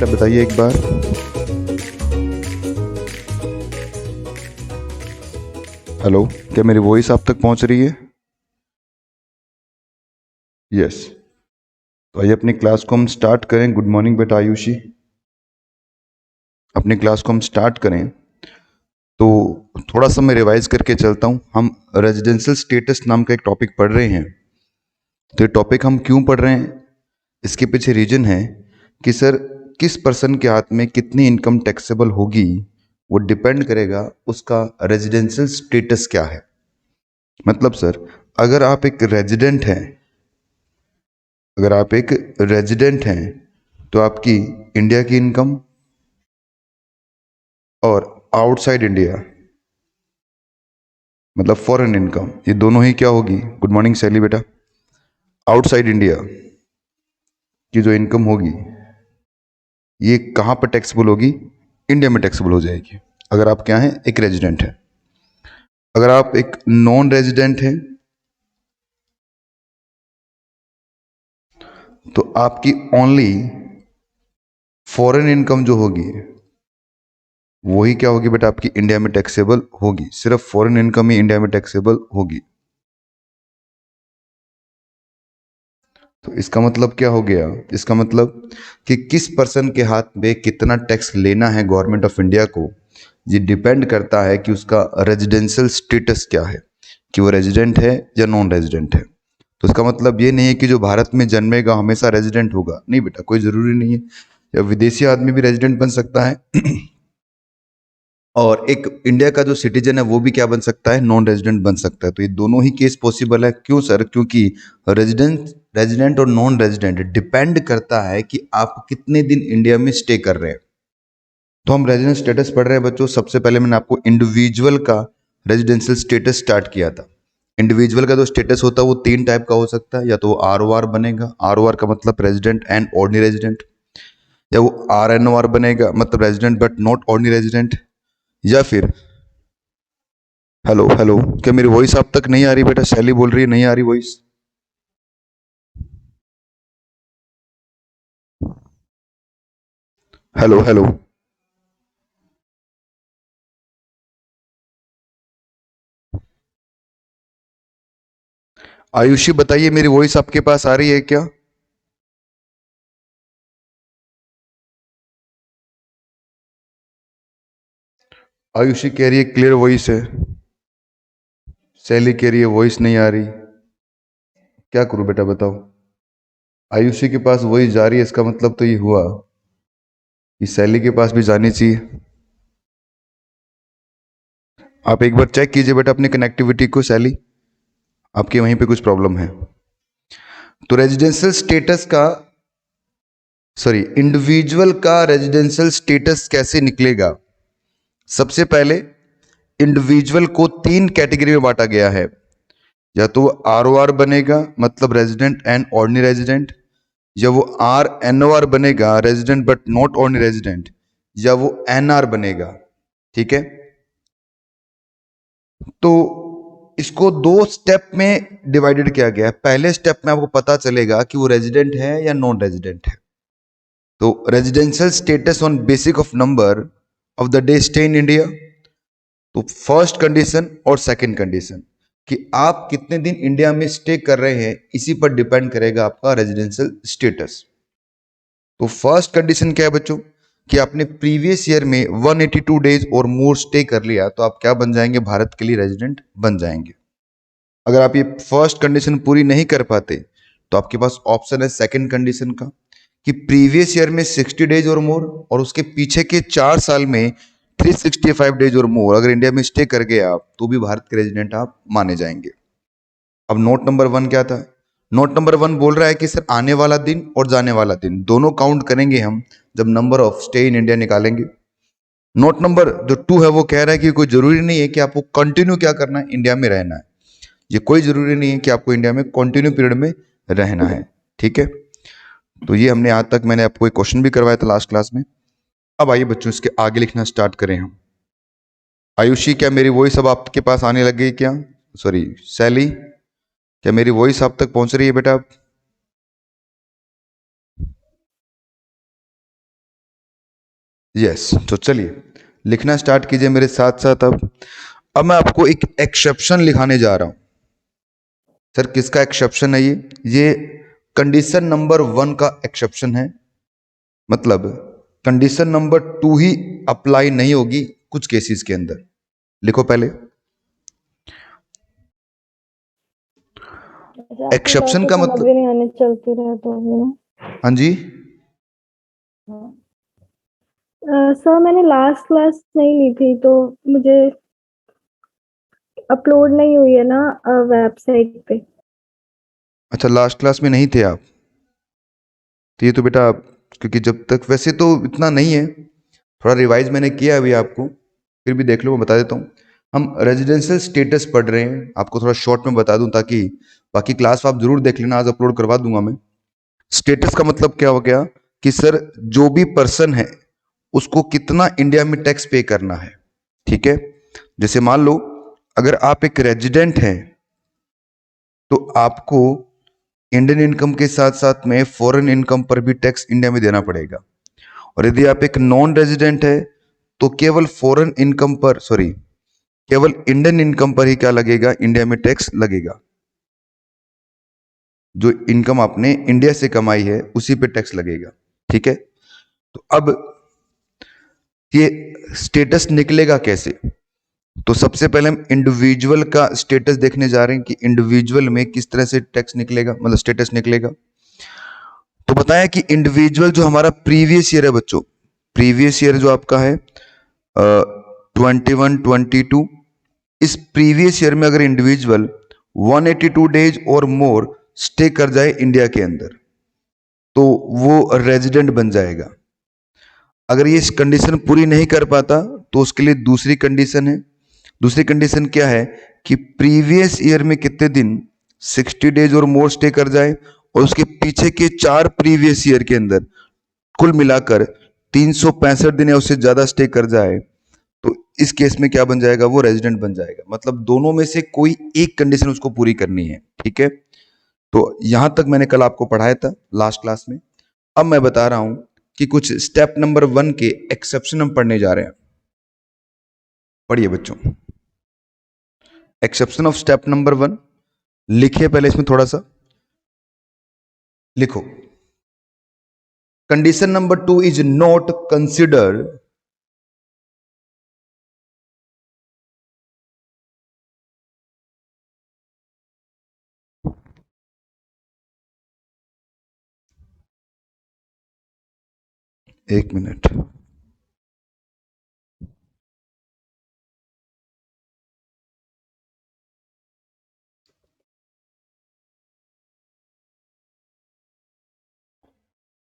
बेटा बताइए एक बार। हेलो, क्या मेरी वॉइस आप तक पहुंच रही है? यस। तो आइए अपनी क्लास को हम स्टार्ट करें। गुड मॉर्निंग बेटा आयुषी। अपनी क्लास को हम स्टार्ट करें तो थोड़ा सा मैं रिवाइज करके चलता हूं। हम रेजिडेंशियल स्टेटस नाम का एक टॉपिक पढ़ रहे हैं। तो ये टॉपिक हम क्यों पढ़ रहे हैं, इसके पीछे रीजन है कि सर किस पर्सन के हाथ में कितनी इनकम टैक्सेबल होगी वो डिपेंड करेगा उसका रेजिडेंशियल स्टेटस क्या है। मतलब सर, अगर आप एक रेजिडेंट हैं अगर आप एक रेजिडेंट हैं तो आपकी इंडिया की इनकम और आउटसाइड इंडिया मतलब फॉरेन इनकम, ये दोनों ही क्या होगी? गुड मॉर्निंग सैली बेटा। आउटसाइड इंडिया की जो इनकम होगी ये कहाँ पर टैक्सेबल होगी? इंडिया में टैक्सेबल हो जाएगी। अगर आप क्या हैं, एक रेजिडेंट हैं। अगर आप एक नॉन रेजिडेंट हैं तो आपकी ओनली फॉरेन इनकम जो होगी वही क्या होगी बेटा? आपकी इंडिया में टैक्सेबल होगी। सिर्फ फॉरेन इनकम ही इंडिया में टैक्सेबल होगी। तो इसका मतलब क्या हो गया? इसका मतलब कि किस पर्सन के हाथ में कितना टैक्स लेना है गवर्नमेंट ऑफ इंडिया को, ये डिपेंड करता है कि उसका रेजिडेंशियल स्टेटस क्या है, कि वो रेजिडेंट है या नॉन रेजिडेंट है। तो इसका मतलब ये नहीं है कि जो भारत में जन्मेगा हमेशा रेजिडेंट होगा। नहीं बेटा, कोई ज़रूरी नहीं है। या विदेशी आदमी भी रेजिडेंट बन सकता है और एक इंडिया का जो सिटीजन है वो भी क्या बन सकता है? नॉन रेजिडेंट बन सकता है। तो ये दोनों ही केस पॉसिबल है। क्यों सर? क्योंकि रेजिडेंट और नॉन रेजिडेंट डिपेंड करता है कि आप कितने दिन इंडिया में स्टे कर रहे हैं। तो हम रेजिडेंट स्टेटस पढ़ रहे हैं बच्चों। सबसे पहले मैंने आपको इंडिविजुअल का रेजिडेंशियल स्टेटस स्टार्ट किया था। इंडिविजुअल का जो स्टेटस होता है वो 3 टाइप का हो सकता है। या तो वो ROR बनेगा, ROR का मतलब रेजिडेंट एंड ऑर्डिनरी रेजिडेंट, या वो RNOR बनेगा मतलब resident but not ordinary resident, या फिर हेलो हेलो, क्या मेरी वॉइस आप तक नहीं आ रही बेटा? शैली बोल रही है नहीं आ रही वॉइस। Hello hello. आयुषी बताइए, मेरी वॉइस आपके पास आ रही है क्या? आयुषी कह रही है क्लियर वॉइस है। शैली कह रही है वॉइस नहीं आ रही। क्या करूं बेटा बताओ? आयुषी के पास वॉइस जा रही है, इसका मतलब तो ये हुआ कि शैली के पास भी जानी चाहिए। आप एक बार चेक कीजिए बेटा अपनी कनेक्टिविटी को। शैली, आपके वहीं पे कुछ प्रॉब्लम है। तो रेजिडेंशियल स्टेटस का सॉरी इंडिविजुअल का रेजिडेंशियल स्टेटस कैसे निकलेगा? सबसे पहले इंडिविजुअल को 3 कैटेगरी में बांटा गया है। या तो ROR बनेगा मतलब रेजिडेंट एंड ऑर्डिनरी रेजिडेंट, या वो RNOR बनेगा resident but not ordinary resident, या वो NR बनेगा। ठीक है, तो इसको 2 स्टेप में डिवाइडेड किया गया है। पहले स्टेप में आपको पता चलेगा कि वो रेजिडेंट है या नॉन रेजिडेंट है। तो residential status on basic of number of the day stay in India. तो फर्स्ट कंडीशन और सेकंड कंडीशन कि आप कितने दिन इंडिया में स्टे कर रहे हैं, इसी पर डिपेंड करेगा आपका रेजिडेंशियल स्टेटस। तो फर्स्ट कंडीशन क्या है बच्चों? कि आपने प्रीवियस ईयर में 182 डेज और मोर स्टे कर लिया तो आप क्या बन जाएंगे? भारत के लिए रेजिडेंट बन जाएंगे। अगर आप ये फर्स्ट कंडीशन पूरी नहीं कर पाते तो आपके पास ऑप्शन है सेकंड कंडीशन का, कि प्रीवियस ईयर में 60 डेज और मोर और उसके पीछे के 4 साल में 365 डेज और मोर अगर इंडिया में स्टे कर गए आप तो भी भारत के रेजिडेंट आप माने जाएंगे। अब नोट नंबर 1 क्या था? नोट नंबर 1 बोल रहा है कि सर आने वाला दिन और जाने वाला दिन दोनों काउंट करेंगे हम जब number of stay in India निकालेंगे। नोट नंबर जो 2 है वो कह रहा है कि कोई जरूरी नहीं है कि आपको कंटिन्यू क्या करना है? इंडिया में रहना है। ये कोई जरूरी नहीं है कि आपको इंडिया में कंटिन्यू पीरियड में रहना है। ठीक है, तो ये हमने आज तक मैंने आपको एक क्वेश्चन भी करवाया था लास्ट क्लास में। अब आइए बच्चों इसके आगे लिखना स्टार्ट करें हम। आयुषी, क्या मेरी वॉइस अब आपके पास आने लग गई क्या? सॉरी शैली, क्या मेरी वॉइस आप तक पहुंच रही है बेटा? यस, तो चलिए लिखना स्टार्ट कीजिए मेरे साथ साथ। अब मैं आपको एक एक्सेप्शन लिखाने जा रहा हूं। सर किसका एक्सेप्शन है ये कंडीशन नंबर 1 का एक्सेप्शन है। मतलब कंडीशन नंबर 2 ही अप्लाई नहीं होगी कुछ केसेस के अंदर। लिखो पहले। आपकी एक्सेप्शन बातें का समझ भी मतलब, नहीं आने चलती रहे तो हाँ जी, सर मैंने लास्ट क्लास नहीं ली थी तो मुझे अपलोड नहीं हुई है ना वेबसाइट पे। अच्छा लास्ट क्लास में नहीं थे आप? तो ये तो बेटा क्योंकि जब तक वैसे तो इतना नहीं है, थोड़ा रिवाइज मैंने किया अभी आपको, फिर भी देख लो, मैं बता देता हूँ। हम रेजिडेंशियल स्टेटस पढ़ रहे हैं, आपको थोड़ा शॉर्ट में बता दूं ताकि बाकी क्लास आप जरूर देख लेना, आज अपलोड करवा दूंगा मैं। स्टेटस का मतलब क्या हो गया कि सर जो भी पर्सन है उसको कितना इंडिया में टैक्स पे करना है। ठीक है, जैसे मान लो अगर आप एक रेजिडेंट हैं तो आपको इंडियन इनकम के साथ साथ में फॉरेन इनकम पर भी टैक्स इंडिया में देना पड़ेगा। और यदि आप एक नॉन रेजिडेंट है तो केवल फॉरेन इनकम पर, सॉरी, केवल इंडियन इनकम पर ही क्या लगेगा, इंडिया में टैक्स लगेगा। जो इनकम आपने इंडिया से कमाई है उसी पे टैक्स लगेगा। ठीक है, तो अब ये स्टेटस निकलेगा कैसे? तो सबसे पहले हम इंडिविजुअल का स्टेटस देखने जा रहे हैं कि इंडिविजुअल में किस तरह से टैक्स निकलेगा, मतलब स्टेटस निकलेगा। तो बताया कि इंडिविजुअल जो हमारा प्रीवियस ईयर है बच्चों, प्रीवियस ईयर जो आपका है 21-22, इस प्रीवियस ईयर में अगर इंडिविजुअल 182 डेज और मोर स्टे कर जाए इंडिया के अंदर तो वो रेजिडेंट बन जाएगा। अगर ये इस कंडीशन पूरी नहीं कर पाता तो उसके लिए दूसरी कंडीशन है। दूसरी कंडीशन क्या है कि प्रीवियस ईयर में कितने दिन 60 डेज और मोर स्टे कर जाए और उसके पीछे के 4 प्रीवियस ईयर के अंदर कुल मिलाकर 365 दिन या उससे ज्यादा स्टे कर जाए तो इस केस में क्या बन जाएगा, वो रेजिडेंट बन जाएगा। मतलब दोनों में से कोई एक कंडीशन उसको पूरी करनी है। ठीक है, तो यहां तक मैंने कल आपको पढ़ाया था लास्ट क्लास में। अब मैं बता रहा हूं कि कुछ स्टेप नंबर 1 के एक्सेप्शन हम पढ़ने जा रहे हैं। पढ़िए बच्चों, एक्सेप्शन ऑफ स्टेप नंबर 1 लिखिए पहले, इसमें थोड़ा सा लिखो। Condition number 2 is not consider एक मिनट,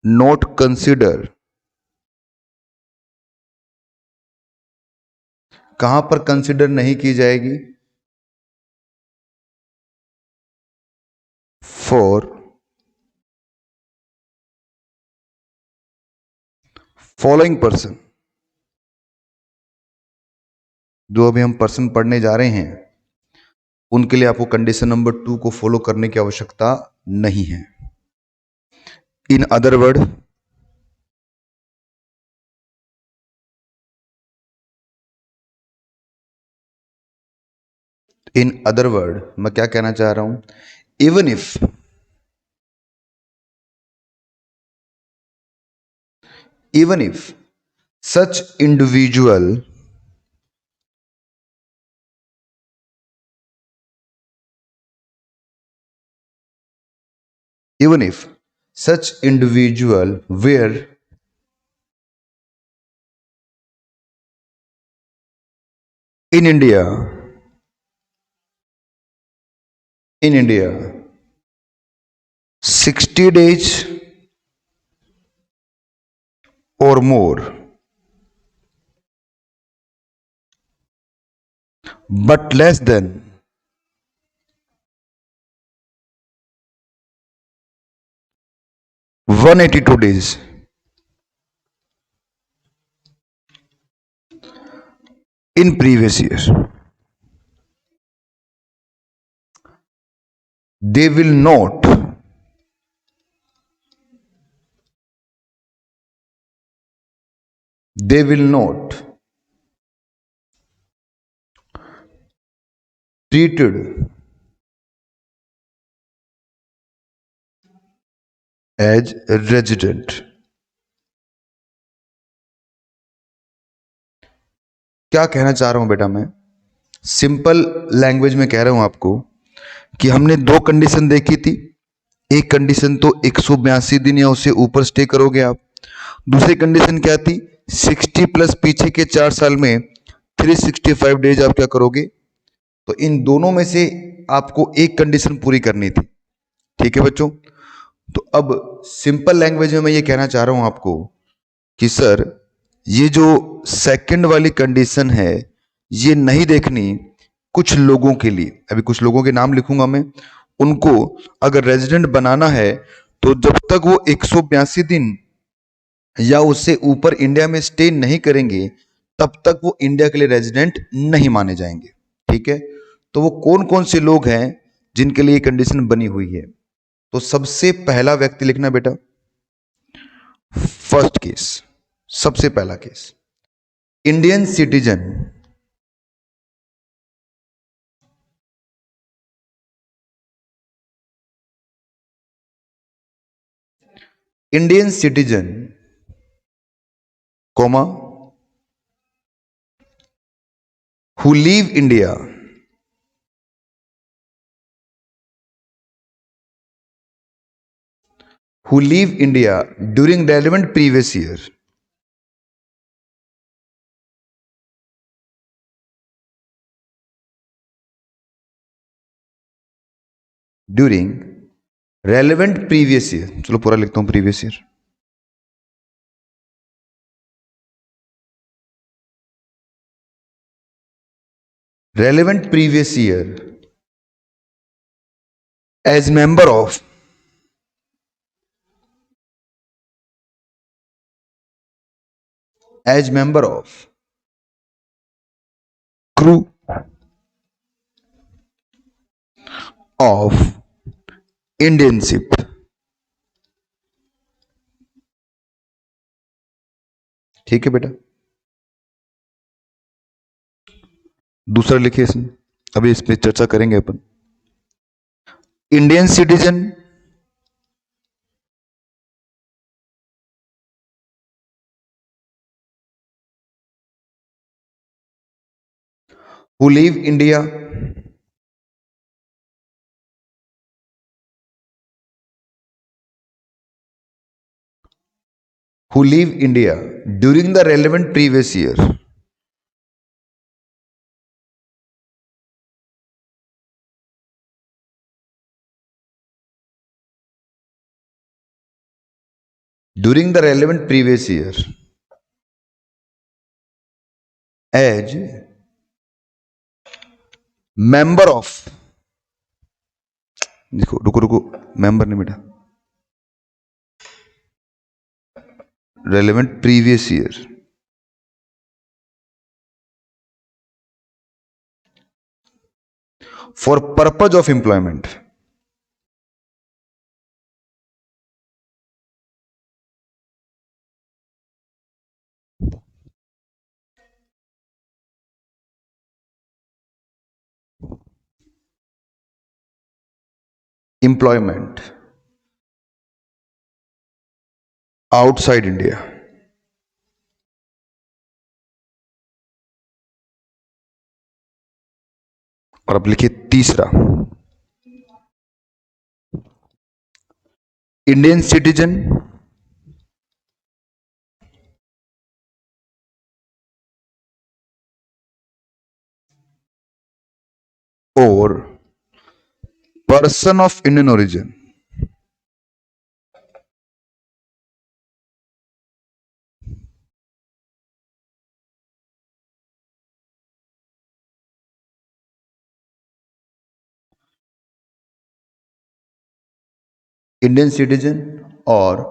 नॉट कंसिडर कहां पर कंसिडर नहीं की जाएगी? For following person. जो अभी हम पर्सन पढ़ने जा रहे हैं उनके लिए आपको कंडीशन नंबर 2 को फॉलो करने की आवश्यकता नहीं है। In other word, in other word मैं क्या कहना चाह रहा हूं, even if such individual even if such individual were in India 60 days or more but less than 182 days in previous year, they will not they will not treated as a resident. क्या कहना चाह रहा हूं बेटा मैं, simple language में कह रहा हूं आपको कि हमने दो कंडीशन देखी थी। एक कंडीशन तो 182 दिन या उससे ऊपर स्टे करोगे आप। दूसरी कंडीशन क्या थी, 60 प्लस पीछे के 4 साल में 365 डेज आप क्या करोगे। तो इन दोनों में से आपको एक कंडीशन पूरी करनी थी। ठीक है बच्चों, तो अब सिंपल लैंग्वेज में मैं ये कहना चाह रहा हूं आपको कि सर ये जो सेकंड वाली कंडीशन है ये नहीं देखनी कुछ लोगों के लिए। अभी कुछ लोगों के नाम लिखूंगा मैं, उनको अगर रेजिडेंट बनाना है तो जब तक वो 182 दिन या उससे ऊपर इंडिया में स्टे नहीं करेंगे तब तक वो इंडिया के लिए रेजिडेंट नहीं माने जाएंगे। ठीक है, तो वो कौन कौन से लोग हैं जिनके लिए कंडीशन बनी हुई है। तो सबसे पहला व्यक्ति लिखना बेटा, फर्स्ट केस, सबसे पहला case, Indian citizen Indian citizen comma who leave India during relevant previous year during relevant previous year, चलो पूरा लिखता हूं previous year, relevant previous year as member of crew of Indian ship। ठीक है बेटा, दूसरा लिखिए इसमें, अभी इस पे चर्चा करेंगे अपन। Indian citizen who leave India during the relevant previous year during the relevant previous year as member of, देखो रुको रुको, मेंबर नहीं बेटा, relevant previous year for purpose of employment, employment outside India। और अब लिखिए तीसरा, इंडियन सिटीजन और person of Indian origin Indian citizen और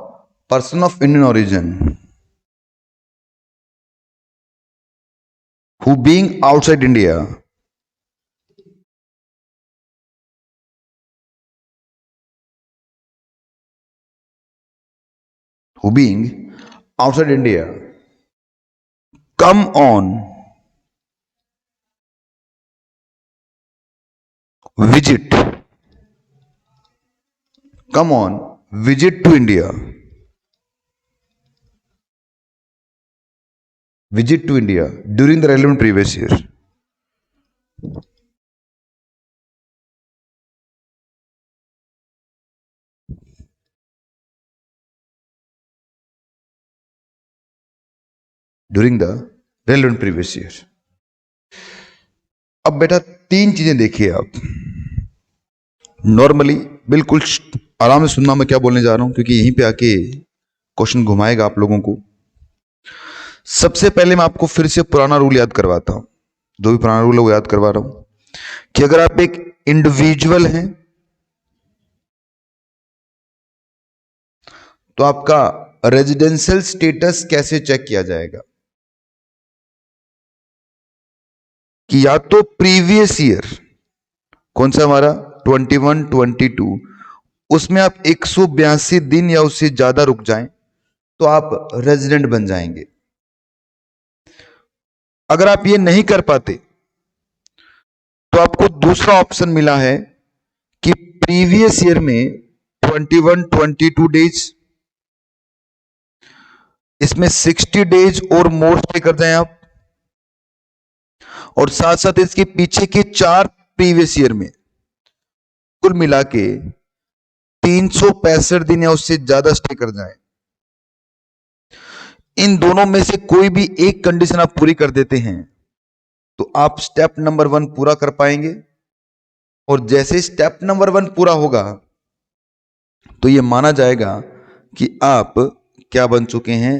person of Indian origin who being outside India who being outside India come on visit come on visit to India, visit to India during the relevant previous year. During the relevant previous year. अब बेटा तीन चीजें देखिए आप, normally बिल्कुल आराम से सुनना मैं क्या बोलने जा रहा हूं, क्योंकि यहीं पे आके क्वेश्चन घुमाएगा आप लोगों को। सबसे पहले मैं आपको फिर से पुराना रूल याद करवाता हूं, जो भी पुराना रूल है वो याद करवा रहा हूं, कि अगर आप एक इंडिविजुअल हैं तो आपका रेजिडेंशियल स्टेटस कैसे चेक किया जाएगा, कि या तो प्रीवियस ईयर कौन सा हमारा 21 22 उसमें आप 182 दिन या उससे ज्यादा रुक जाएं तो आप रेजिडेंट बन जाएंगे। अगर आप ये नहीं कर पाते तो आपको दूसरा ऑप्शन मिला है कि प्रीवियस ईयर में 21 22 डेज, इसमें 60 डेज और मोर स्टे कर जाएं आप, और साथ साथ इसके पीछे के 4 प्रीवियस ईयर में कुल मिला के 365 दिन या उससे ज्यादा स्टे कर जाएं। इन दोनों में से कोई भी एक कंडीशन आप पूरी कर देते हैं तो आप स्टेप नंबर 1 पूरा कर पाएंगे, और जैसे स्टेप नंबर 1 पूरा होगा तो यह माना जाएगा कि आप क्या बन चुके हैं,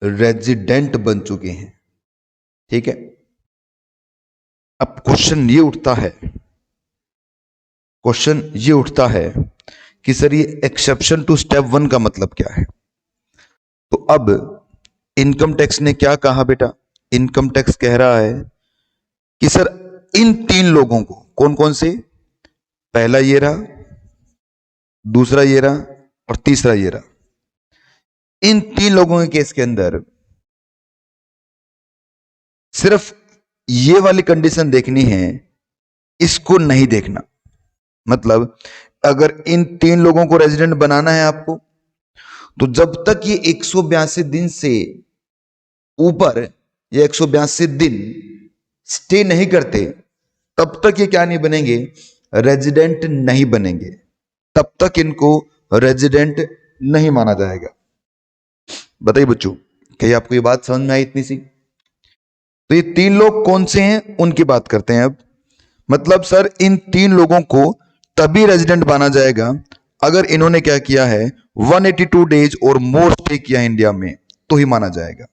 रेजिडेंट बन चुके हैं। ठीक है, अब क्वेश्चन ये उठता है कि सर ये एक्सेप्शन टू स्टेप 1 का मतलब क्या है। तो अब इनकम टैक्स ने क्या कहा बेटा, इनकम टैक्स कह रहा है कि सर इन 3 लोगों को, कौन कौन से, पहला ये रहा, दूसरा ये रहा और तीसरा ये रहा, इन 3 लोगों के केस के अंदर सिर्फ ये वाली कंडीशन देखनी है, इसको नहीं देखना। मतलब अगर इन 3 लोगों को रेजिडेंट बनाना है आपको, तो जब तक ये 182 दिन से ऊपर या 182 दिन स्टे नहीं करते तब तक ये क्या नहीं बनेंगे, रेजिडेंट नहीं बनेंगे, तब तक इनको रेजिडेंट नहीं माना जाएगा। बताइए बच्चों, क्या आपको ये बात समझ में आई इतनी सी? तो ये 3 लोग कौन से हैं उनकी बात करते हैं अब। मतलब सर इन 3 लोगों को तभी रेजिडेंट माना जाएगा अगर इन्होंने क्या किया है, 182 डेज और मोर स्टे किया इंडिया में, तो ही माना जाएगा।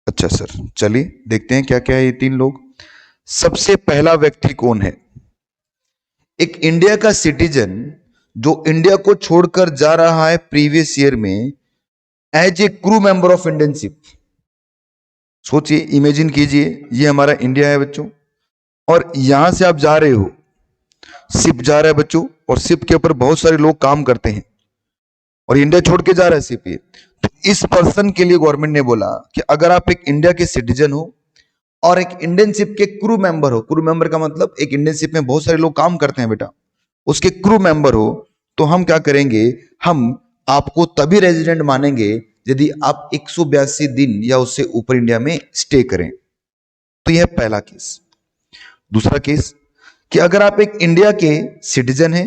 अच्छा सर, चलिए देखते हैं क्या क्या है ये 3 लोग। सबसे पहला व्यक्ति कौन है, एक इंडिया का सिटीजन जो इंडिया को छोड़कर जा रहा है प्रीवियस ईयर में as a crew member of Indian ship. सोचिए, इमेजिन कीजिए, ये हमारा इंडिया है बच्चों, और यहां से आप जा रहे हो, शिप जा रहा है बच्चों, और शिप के ऊपर बहुत सारे लोग काम करते हैं और इंडिया छोड़ के जा रहा है शिप ये। तो इस पर्सन के लिए गवर्नमेंट ने बोला कि अगर आप एक इंडिया के सिटीजन हो और एक इंडियन शिप के क्रू मेंबर हो, क्रू मेंबर का मतलब एक इंडियन शिप में बहुत सारे लोग काम करते हैं बेटा, उसके क्रू मेंबर हो, तो हम क्या करेंगे, हम आपको तभी रेजिडेंट मानेंगे यदि आप 182 दिन या उससे ऊपर इंडिया में स्टे करें। तो यह पहला केस। दूसरा केस कि अगर आप एक इंडिया के सिटीजन हैं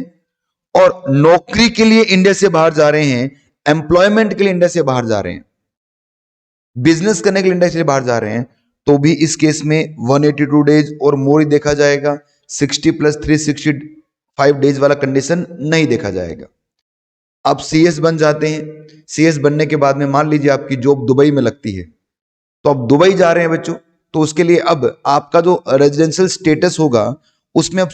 और नौकरी के लिए इंडिया से बाहर जा रहे हैं, एम्प्लॉयमेंट के लिए इंडिया से बाहर जा रहे हैं, बिजनेस करने के लिए इंडिया से बाहर जा रहे हैं, तो भी इस केस में 182 डेज और मोर ही देखा जाएगा, 60 + 365 डेज वाला कंडीशन नहीं देखा जाएगा। आप सीएस बन जाते हैं, सीएस बनने के बाद में मान लीजिए आपकी जॉब दुबई में लगती है, तो आप दुबई जा रहे हैं बच्चों, तो उसके लिए अब आपका जो रेजिडेंशियल स्टेटस होगा उसमें अब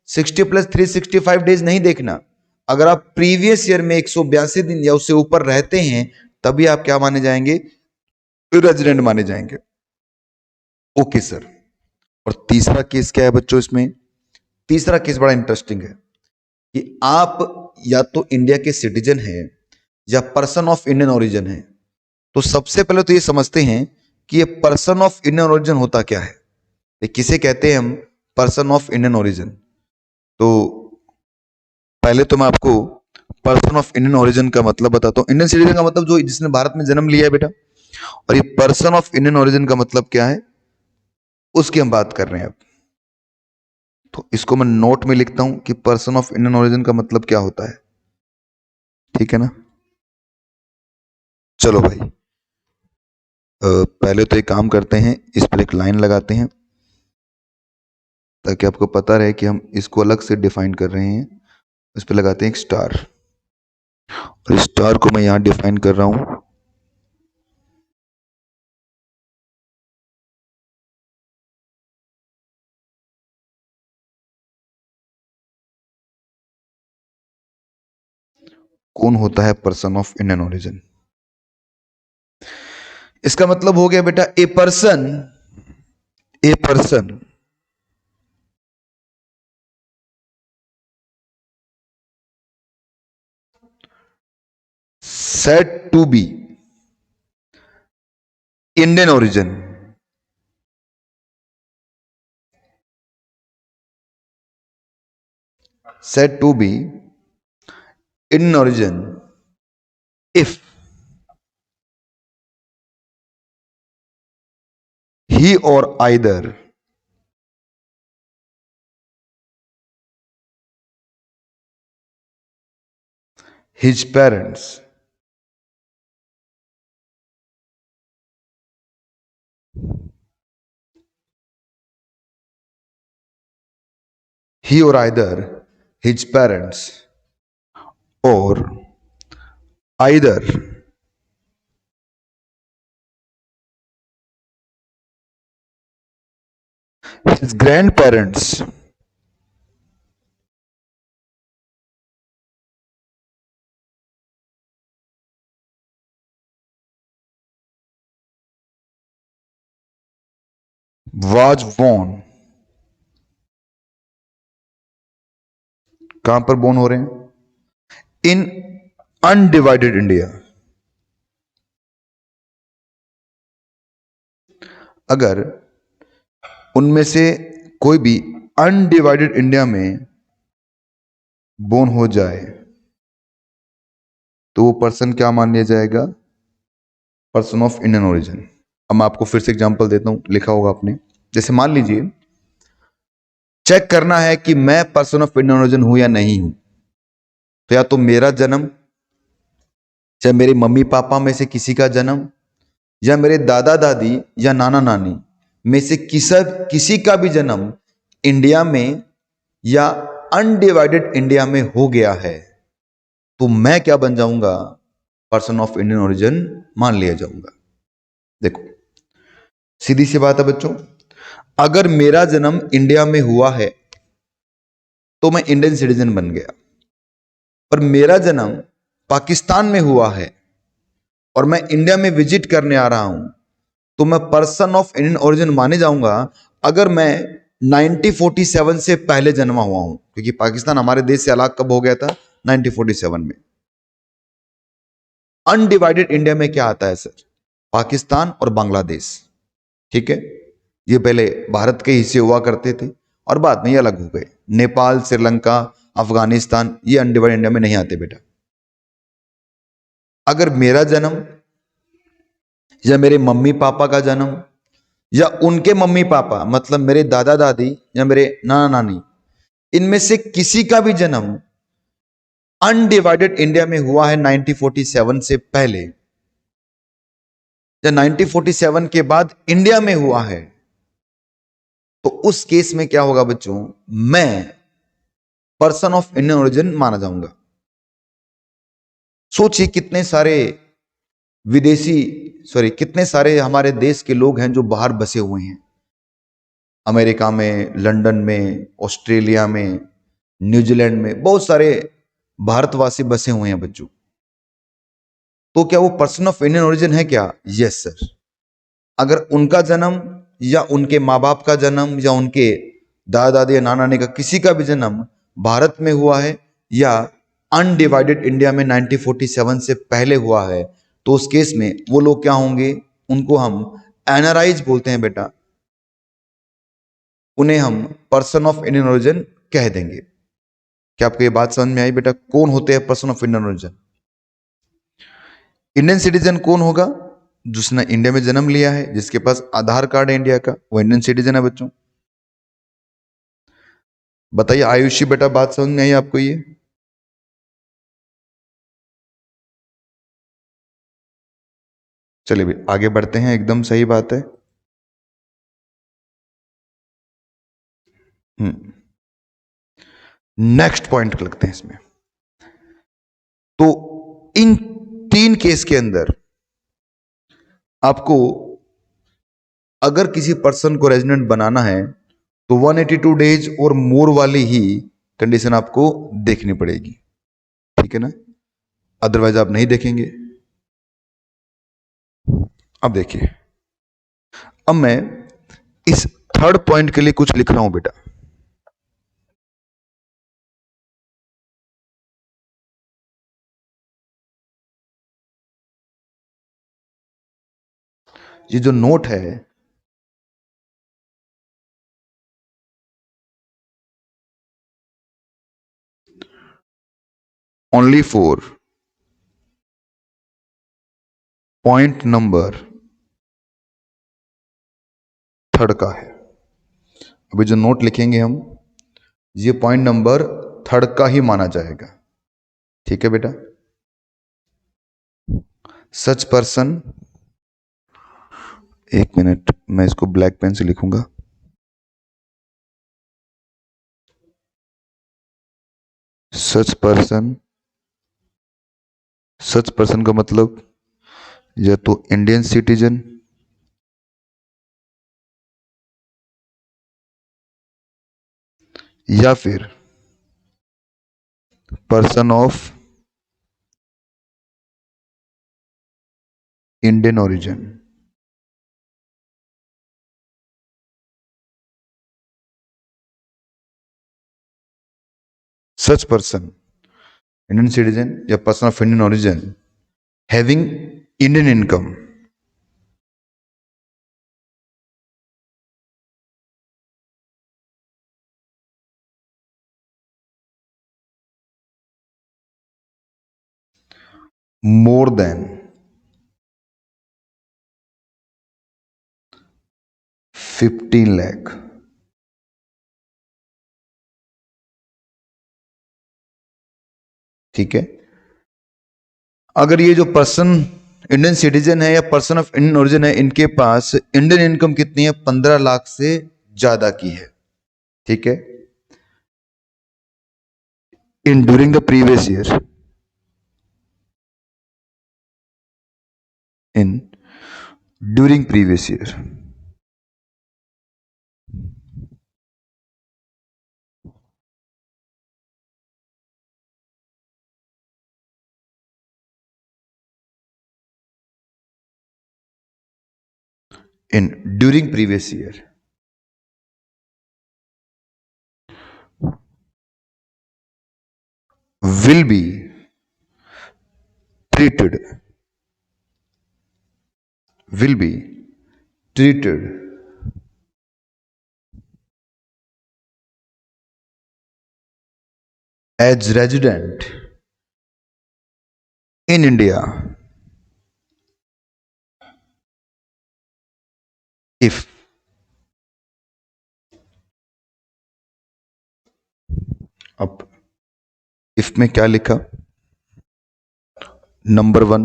60 + 365 डेज नहीं देखना। अगर आप प्रीवियस ईयर में 182 दिन या उससे ऊपर रहते हैं तभी आप क्या माने जाएंगे, रेजिडेंट माने जाएंगे। Okay sir. और तीसरा केस क्या है बच्चों, इसमें तीसरा केस बड़ा इंटरेस्टिंग है कि आप या तो इंडिया के सिटीजन हैं या पर्सन ऑफ इंडियन ओरिजिन है। तो सबसे पहले तो ये समझते हैं कि ये पर्सन ऑफ इंडियन ओरिजिन होता क्या है, ये किसे कहते हैं हम पर्सन ऑफ इंडियन ओरिजिन। तो पहले तो मैं आपको पर्सन ऑफ इंडियन ओरिजिन का मतलब बताता हूँ। इंडियन सिटीजन का मतलब जो जिसने भारत में जन्म लिया है बेटा, और ये पर्सन ऑफ इंडियन ओरिजिन का मतलब क्या है उसकी हम बात कर रहे हैं अब। तो इसको मैं नोट में लिखता हूं कि पर्सन ऑफ इंडियन ओरिजिन का मतलब क्या होता है, ठीक है ना। चलो भाई, पहले तो एक काम करते हैं, इस पर एक लाइन लगाते हैं ताकि आपको पता रहे कि हम इसको अलग से डिफाइन कर रहे हैं। इस पर लगाते हैं एक स्टार, और स्टार को मैं यहां डिफाइन कर रहा हूं कौन होता है पर्सन ऑफ इंडियन ओरिजिन। इसका मतलब हो गया बेटा a person said to be Indian origin said to be Indian origin if he or either his parents he or either his parents or either his grandparents was born, कहां पर born हो रहे हैं इन अनडिवाइडेड इंडिया। अगर उनमें से कोई भी अनडिवाइडेड इंडिया में बोर्न हो जाए तो वो पर्सन क्या मान लिया जाएगा, पर्सन ऑफ इंडियन ओरिजिन। अब मैं आपको फिर से एग्जांपल देता हूं, लिखा होगा आपने। जैसे मान लीजिए चेक करना है कि मैं पर्सन ऑफ इंडियन ओरिजिन हूं या नहीं हूं, तो या तो मेरा जन्म, चाहे मेरे मम्मी पापा में से किसी का जन्म, या मेरे दादा दादी या नाना नानी में से किसी का भी जन्म इंडिया में या अनडिवाइडेड इंडिया में हो गया है, तो मैं क्या बन जाऊंगा, पर्सन ऑफ इंडियन ओरिजिन मान लिया जाऊंगा। देखो सीधी सी बात है बच्चों, अगर मेरा जन्म इंडिया में हुआ है तो मैं इंडियन सिटीजन बन गया, और मेरा जन्म पाकिस्तान में हुआ है और मैं इंडिया में विजिट करने आ रहा हूं तो मैं पर्सन ऑफ इंडियन ओरिजिन माने जाऊंगा अगर मैं 1947 से पहले जन्मा हुआ हूं, क्योंकि पाकिस्तान हमारे देश से अलग कब हो गया था, 1947 में। अनडिवाइडेड इंडिया में क्या आता है सर, पाकिस्तान और बांग्लादेश, ठीक है। ये पहले भारत के हिस्से हुआ करते थे और बाद में ये अलग हो गए। नेपाल, श्रीलंका, अफगानिस्तान ये अनडिवाइडेड इंडिया में नहीं आते बेटा। अगर मेरा जन्म या मेरे मम्मी पापा का जन्म या उनके मम्मी पापा मतलब मेरे दादा दादी या मेरे नाना नानी, इनमें से किसी का भी जन्म अनडिवाइडेड इंडिया में हुआ है 1947 से पहले या 1947 के बाद इंडिया में हुआ है, तो उस केस में क्या होगा बच्चों, मैं पर्सन ऑफ इंडियन ओरिजिन माना जाऊंगा। सोचिए कितने सारे कितने सारे हमारे देश के लोग हैं जो बाहर बसे हुए हैं, अमेरिका में, लंदन में, ऑस्ट्रेलिया में, न्यूजीलैंड में, बहुत सारे भारतवासी बसे हुए हैं बच्चों। तो क्या वो पर्सन ऑफ इंडियन ओरिजिन है क्या? Yes sir. अगर उनका जन्म या उनके माँ बाप का जन्म या उनके दादा दादी या नाना नानी का किसी का भी जन्म भारत में हुआ है या अनडिवाइडेड इंडिया में 1947 से पहले हुआ है, तो उस केस में वो लोग क्या होंगे, उनको हम एनआरआईज बोलते हैं बेटा, उन्हें हम पर्सन ऑफ इंडियन ओरिजिन कह देंगे। क्या आपको ये बात समझ में आई बेटा? कौन होते हैं person of Indian origin? Indian citizen कौन होगा? जिसने इंडिया में जन्म लिया है, जिसके पास आधार कार्ड है इंडिया का, वो इंडियन सिटीजन है बच्चों। बताइए आयुषी बेटा, बात समझ में आई आपको ये? चलिए भी आगे बढ़ते हैं, एकदम सही बात है। नेक्स्ट पॉइंट लगते हैं इसमें। तो इन तीन केस के अंदर आपको अगर किसी पर्सन को रेजिडेंट बनाना है तो 182 डेज और मोर वाली ही कंडीशन आपको देखनी पड़ेगी, ठीक है ना? अदरवाइज आप नहीं देखेंगे। अब देखिए, अब मैं इस थर्ड पॉइंट के लिए कुछ लिख रहा हूं बेटा। ये जो नोट है, only for point number third का है। अभी जो नोट लिखेंगे हम, ये पॉइंट नंबर थर्ड का ही माना जाएगा, ठीक है बेटा? सच पर्सन, एक मिनट मैं इसको ब्लैक पेन से लिखूंगा। सच पर्सन, सच पर्सन का मतलब या तो इंडियन सिटीजन या फिर person of Indian origin. Such person, Indian citizen या person of Indian origin having Indian income more than 15 lakh, ठीक है? अगर ये जो पर्सन इंडियन सिटीजन है या पर्सन ऑफ इंडियन ओरिजिन है, इनके पास इंडियन इनकम कितनी है? 15 लाख से ज्यादा की है, ठीक है? In during the previous year, in during previous year, in during previous year will be treated, will be treated as resident in India if अब इफ में क्या लिखा? Number one,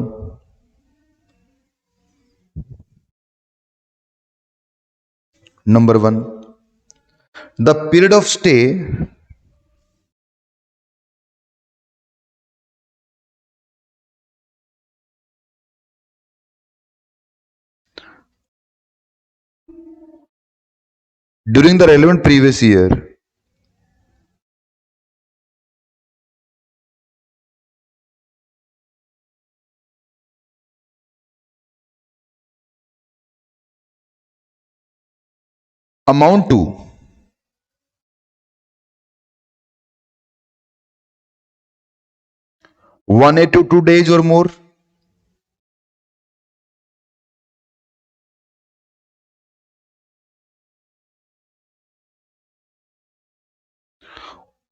number one, the period of stay during the relevant previous year amount to 182 days or more,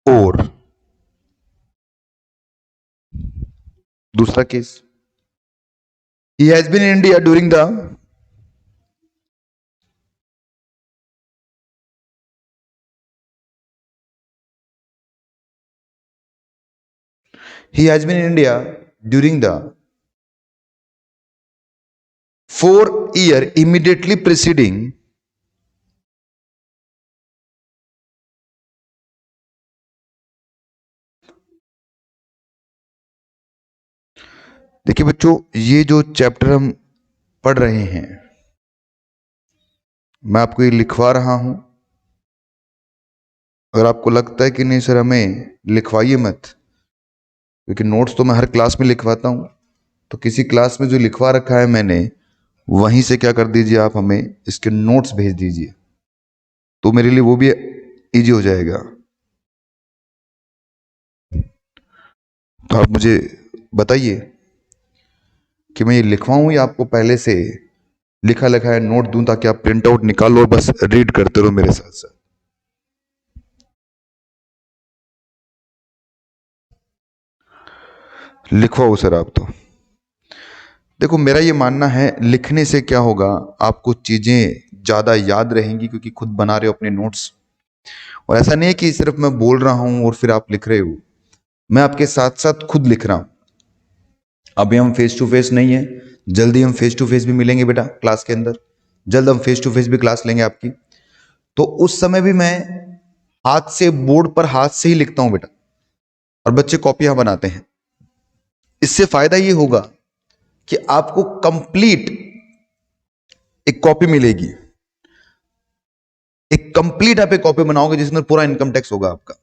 और दूसरा case, he has been in India during the, he has been in India during the 4 year immediately preceding देखिए बच्चों, ये जो chapter हम पढ़ रहे हैं, मैं आपको ये लिखवा रहा हूं। अगर आपको लगता है कि नहीं सर हमें लिखवाइए मत, क्योंकि नोट्स तो मैं हर क्लास में लिखवाता हूं, तो किसी क्लास में जो लिखवा रखा है मैंने, वहीं से क्या कर दीजिए, आप हमें इसके नोट्स भेज दीजिए, तो मेरे लिए वो भी इजी हो जाएगा। तो आप मुझे बताइए कि मैं ये लिखवाऊं या आपको पहले से लिखा लिखा है नोट दूं, ताकि आप प्रिंट आउट निकालो और बस रीड करते रहो मेरे साथ साथ। लिखवाओ सर आप तो। देखो, मेरा ये मानना है लिखने से क्या होगा, आपको चीजें ज्यादा याद रहेंगी, क्योंकि खुद बना रहे हो अपने नोट्स। और ऐसा नहीं है कि सिर्फ मैं बोल रहा हूं और फिर आप लिख रहे हो, मैं आपके साथ साथ खुद लिख रहा हूं। अभी हम फेस टू फेस नहीं है, जल्दी हम फेस टू फेस भी मिलेंगे बेटा क्लास के अंदर, जल्द हम फेस टू फेस भी क्लास लेंगे आपकी। तो उस समय भी मैं हाथ से, बोर्ड पर हाथ से ही लिखता हूं बेटा, और बच्चे कॉपियां बनाते हैं। इससे फायदा ये होगा कि आपको कंप्लीट एक कॉपी मिलेगी, एक कंप्लीट आप एक कॉपी बनाओगे जिसमें पूरा इनकम टैक्स होगा आपका।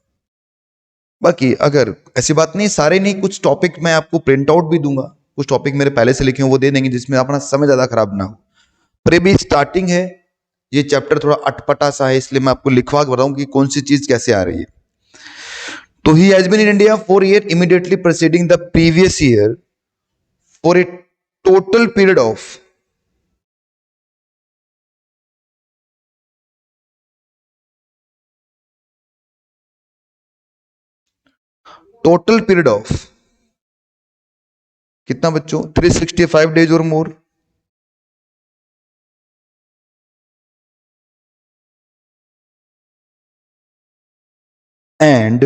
बाकी अगर ऐसी बात नहीं, सारे नहीं, कुछ टॉपिक मैं आपको प्रिंट आउट भी दूंगा, कुछ टॉपिक मेरे पहले से लिखे हो वो दे देंगे, जिसमें अपना समय ज्यादा खराब ना हो। पर ये भी स्टार्टिंग है, ये चैप्टर थोड़ा अटपटा सा है, इसलिए मैं आपको लिखवा के बताऊं कि कौन सी चीज कैसे आ रही है। तो he has been in India 4 year immediately preceding the previous year for a total period of कितना बच्चों, 365 days और मोर। एंड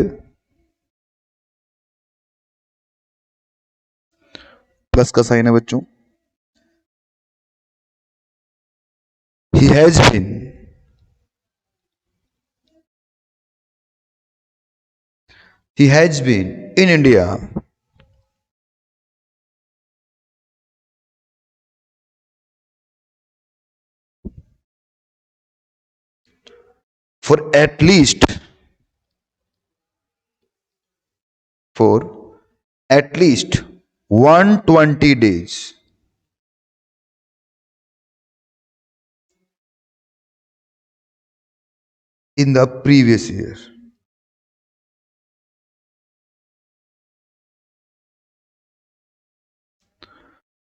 प्लस का साइन है बच्चों, he has been in India for at least for at least 120 days in the previous year।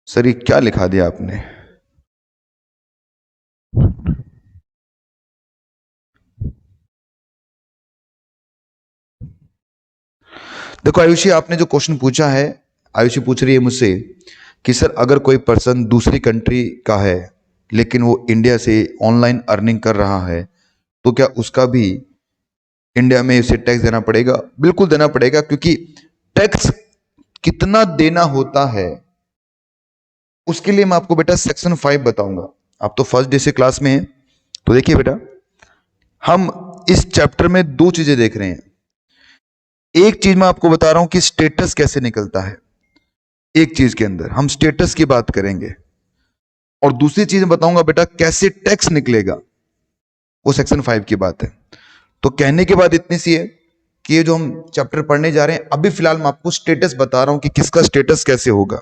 Sir ये क्या लिखा दिया आपने? देखो आयुषी, आपने जो क्वेश्चन पूछा है, आयुषी पूछ रही है मुझसे कि सर अगर कोई पर्सन दूसरी कंट्री का है लेकिन वो इंडिया से ऑनलाइन अर्निंग कर रहा है, तो क्या उसका भी इंडिया में उसे टैक्स देना पड़ेगा? बिल्कुल देना पड़ेगा, क्योंकि टैक्स कितना देना होता है उसके लिए मैं आपको बेटा सेक्शन 5 बताऊंगा। आप तो फर्स्ट डे से क्लास में हैं, तो देखिए बेटा, हम इस चैप्टर में दो चीजें देख रहे हैं। एक चीज मैं आपको बता रहा हूं कि स्टेटस कैसे निकलता है, एक चीज के अंदर हम स्टेटस की बात करेंगे, और दूसरी चीज बताऊंगा बेटा कैसे टैक्स निकलेगा, वो सेक्शन 5 की बात है। तो कहने के बाद इतनी सी है कि ये जो हम चैप्टर पढ़ने जा रहे हैं, अभी फिलहाल मैं आपको स्टेटस बता रहा हूं कि किसका स्टेटस कैसे होगा,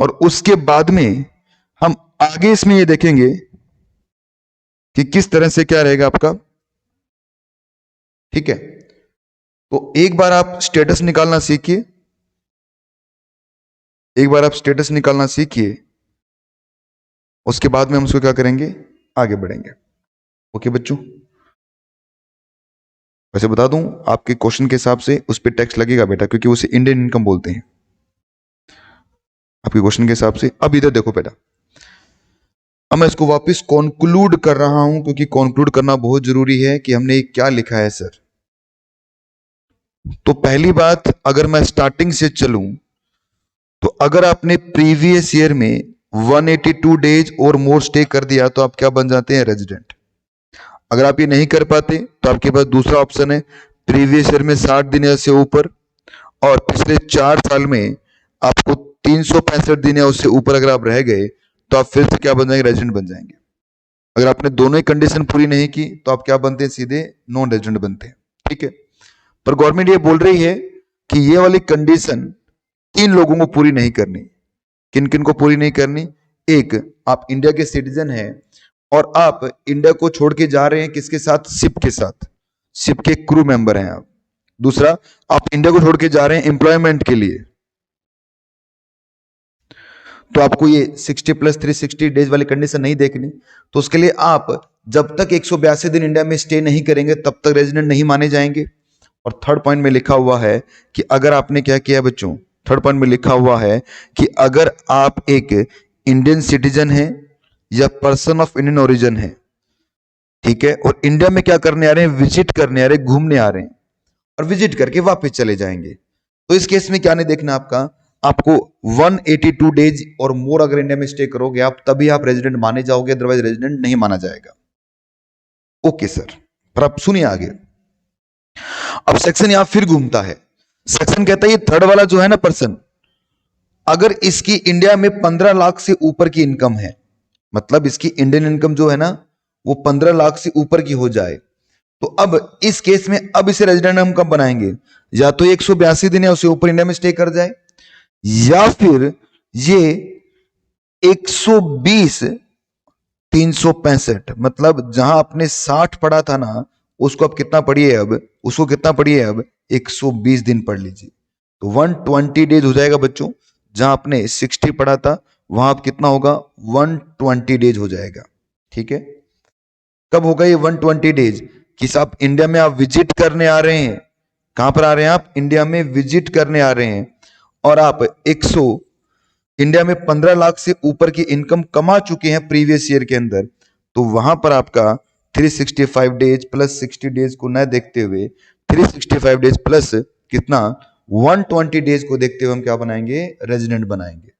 और उसके बाद में हम आगे इसमें ये देखेंगे कि किस तरह से क्या रहेगा आपका। ठीक है, तो एक बार आप स्टेटस निकालना सीखिए, एक बार आप स्टेटस निकालना सीखिए, उसके बाद में हम उसको क्या करेंगे, आगे बढ़ेंगे। ओके बच्चों। वैसे बता दूं आपके क्वेश्चन के हिसाब से उस पर टैक्स लगेगा बेटा, क्योंकि उसे इंडियन इनकम बोलते हैं आपके क्वेश्चन के हिसाब से। अब इधर देखो बेटा, अब मैं इसको वापस कॉन्क्लूड कर रहा हूं, क्योंकि कॉन्क्लूड करना बहुत जरूरी है कि हमने क्या लिखा है सर। तो पहली बात, अगर मैं स्टार्टिंग से चलूं तो अगर आपने प्रीवियस ईयर में 182 डेज और मोर स्टे कर दिया तो आप क्या बन जाते हैं, रेजिडेंट। अगर आप ये नहीं कर पाते तो आपके पास दूसरा ऑप्शन है, प्रीवियस ईयर में 60 दिन या उससे ऊपर और पिछले 4 साल में आपको 365 दिन या उससे ऊपर अगर आप रह गए तो आप फिर से क्या बन जाएंगे, रेजिडेंट बन जाएंगे। अगर आपने दोनों ही कंडीशन पूरी नहीं की तो आप क्या बनते हैं, सीधे नॉन रेजिडेंट बनते हैं। ठीक है, पर गवर्नमेंट ये बोल रही है कि ये वाली कंडीशन 3 लोगों को पूरी नहीं करनी। किन किन को पूरी नहीं करनी, एक, आप इंडिया के सिटीजन हैं और आप इंडिया को छोड़ के जा रहे हैं किसके साथ, शिप के साथ, शिप के क्रू मेंबर हैं आप। दूसरा, आप इंडिया को छोड़ के जा रहे हैं एम्प्लॉयमेंट के लिए, तो आपको ये 60 + 360 डेज वाली कंडीशन नहीं देखनी। तो उसके लिए आप जब तक 182 दिन इंडिया में स्टे नहीं करेंगे तब तक रेजिडेंट नहीं माने जाएंगे। और थर्ड पॉइंट में लिखा हुआ है कि अगर आपने क्या किया बच्चों, थर्ड पॉइंट में लिखा हुआ है कि अगर आप एक इंडियन सिटीजन हैं या पर्सन ऑफ इंडियन ओरिजिन है, ठीक है, और इंडिया में क्या करने आ रहे हैं, विजिट करने आ रहे हैं, घूमने आ रहे हैं और विजिट करके वापस चले जाएंगे, तो इस केस में क्या नहीं देखना आपका, आपको 182 डेज और मोर अगर इंडिया में स्टे करोगे आप, तभी आप रेजिडेंट माने जाओगे, अदरवाइज रेजिडेंट नहीं माना जाएगा। ओके सर, पर आप सुनिए आगे। अब सेक्शन यहां फिर घूमता है। सेक्शन कहता है ये थर्ड वाला जो है ना पर्सन, अगर इसकी इंडिया में 15 लाख से ऊपर की इनकम है, मतलब इसकी इंडियन इनकम जो है ना वो 15 लाख से ऊपर की हो जाए, तो अब इस केस में अब इसे रेजिडेंट हम कब बनाएंगे, या तो 182 दिन या उससे ऊपर इंडिया में स्टे कर जाए, या फिर ये 120 365, मतलब जहां आपने 60 पढ़ा था ना उसको अब कितना पढ़िए, अब उसको कितना पढ़िए, अब 120 दिन पढ़ लीजिए, तो 120 डेज हो जाएगा बच्चों। जहां आपने 60 पढ़ा था वहां अब कितना होगा, 120 डेज हो जाएगा। ठीक है, कब होगा ये 120 डेज, कि आप इंडिया में आप विजिट करने आ रहे हैं, कहां पर आ रहे हैं आप, इंडिया में विजिट करने आ रहे हैं, और आप 100 इंडिया में 15 लाख से ऊपर की इनकम कमा चुके हैं प्रीवियस ईयर के अंदर, तो वहां पर आपका 365 डेज प्लस 60 डेज को न देखते हुए 365 डेज प्लस कितना, 120 डेज को देखते हुए हम क्या बनाएंगे, रेजिडेंट बनाएंगे।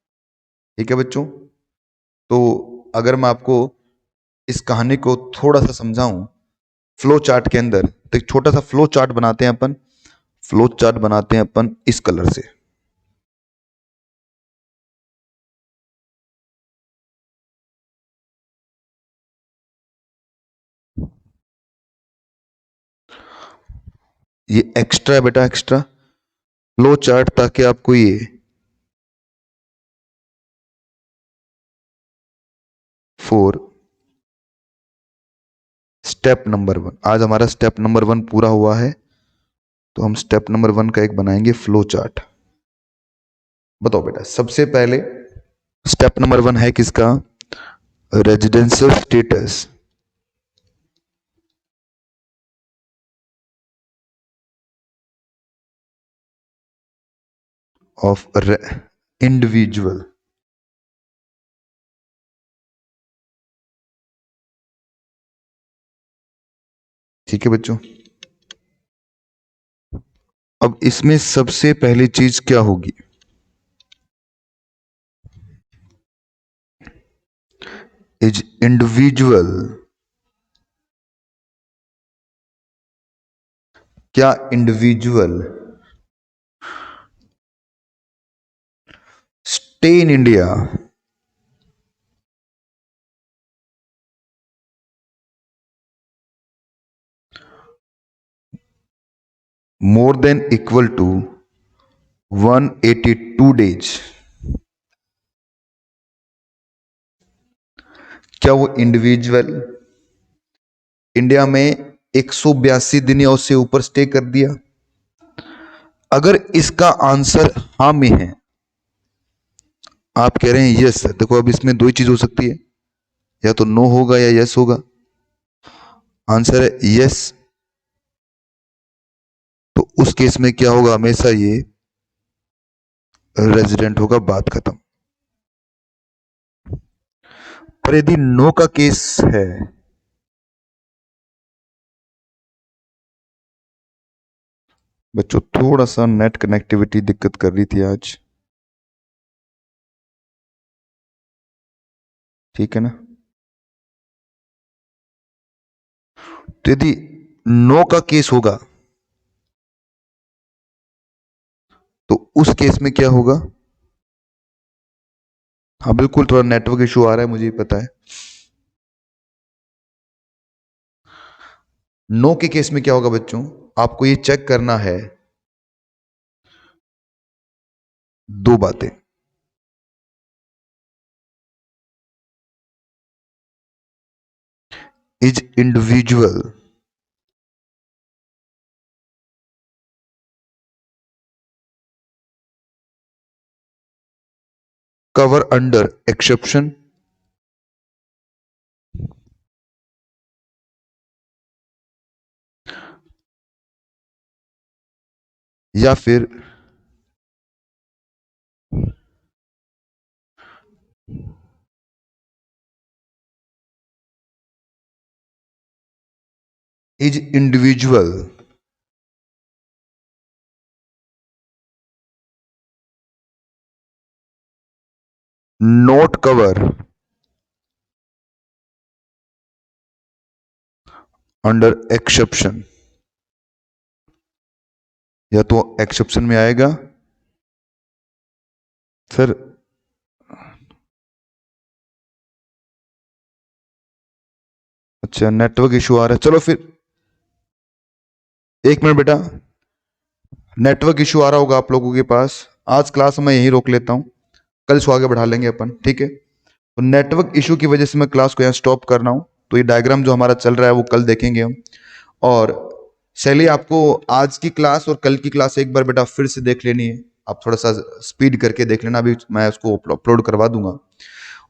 ठीक है बच्चों, तो अगर मैं आपको इस कहानी को थोड़ा सा समझाऊं फ्लो चार्ट के अंदर, तो एक छोटा सा फ्लो चार्ट बनाते हैं अपन, फ्लो चार्ट बनाते हैं अपन इस कलर से। ये एक्स्ट्रा है बेटा, एक्स्ट्रा फ्लो चार्ट, ताकि आपको ये फोर स्टेप नंबर 1, आज हमारा स्टेप नंबर 1 पूरा हुआ है, तो हम स्टेप नंबर 1 का एक बनाएंगे फ्लो चार्ट। बताओ बेटा, सबसे पहले स्टेप नंबर 1 है किसका, रेजिडेंशियल स्टेटस ऑफ इंडिविजुअल। ठीक है बच्चों, अब इसमें सबसे पहली चीज क्या होगी, इज इंडिविजुअल, क्या individual stay in India more than equal to 182 days, क्या वो इंडिविजुअल इंडिया में 182 दिन या उससे ऊपर स्टे कर दिया। अगर इसका आंसर हाँ में है, आप कह रहे हैं यस, देखो अब इसमें दो ही चीज हो सकती है, या तो नो होगा या यस होगा। आंसर है यस, तो उस केस में क्या होगा, हमेशा ये रेजिडेंट होगा, बात खत्म। पर यदि नो का केस है, बच्चों थोड़ा सा नेट कनेक्टिविटी दिक्कत कर रही थी आज, ठीक है ना। तो यदि नो का केस होगा तो उस केस में क्या होगा, हाँ बिल्कुल, थोड़ा नेटवर्क इशू आ रहा है, मुझे ही पता है। नो के केस में क्या होगा बच्चों, आपको ये चेक करना है दो बातें। Is individual cover under exception, या फिर is individual not cover under exception, या तो एक्सेप्शन में आएगा सर। अच्छा नेटवर्क इशू आ रहा है, चलो फिर एक मिनट बेटा, नेटवर्क इशू आ रहा होगा आप लोगों के पास, आज क्लास मैं यहीं रोक लेता हूं, कल इसको आगे बढ़ा लेंगे अपन, ठीक है। तो नेटवर्क इशू की वजह से मैं क्लास को यहाँ स्टॉप कर रहा हूँ, तो ये डायग्राम जो हमारा चल रहा है वो कल देखेंगे हम। और शैली आपको आज की क्लास और कल की क्लास एक बार बेटा फिर से देख लेनी है, आप थोड़ा सा स्पीड करके देख लेना, अभी मैं उसको अपलोड करवा दूंगा,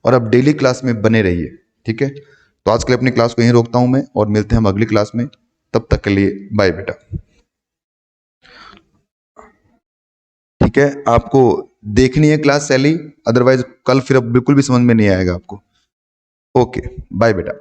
और अब डेली क्लास में बने रहिए, ठीक है। तो आज के लिए अपनी क्लास को यहीं रोकता हूं मैं, और मिलते हैं हम अगली क्लास में, तब तक के लिए बाय बेटा। ठीक है, आपको देखनी है क्लास शैली, अदरवाइज कल फिर अब बिल्कुल भी समझ में नहीं आएगा आपको। ओके बाय बेटा।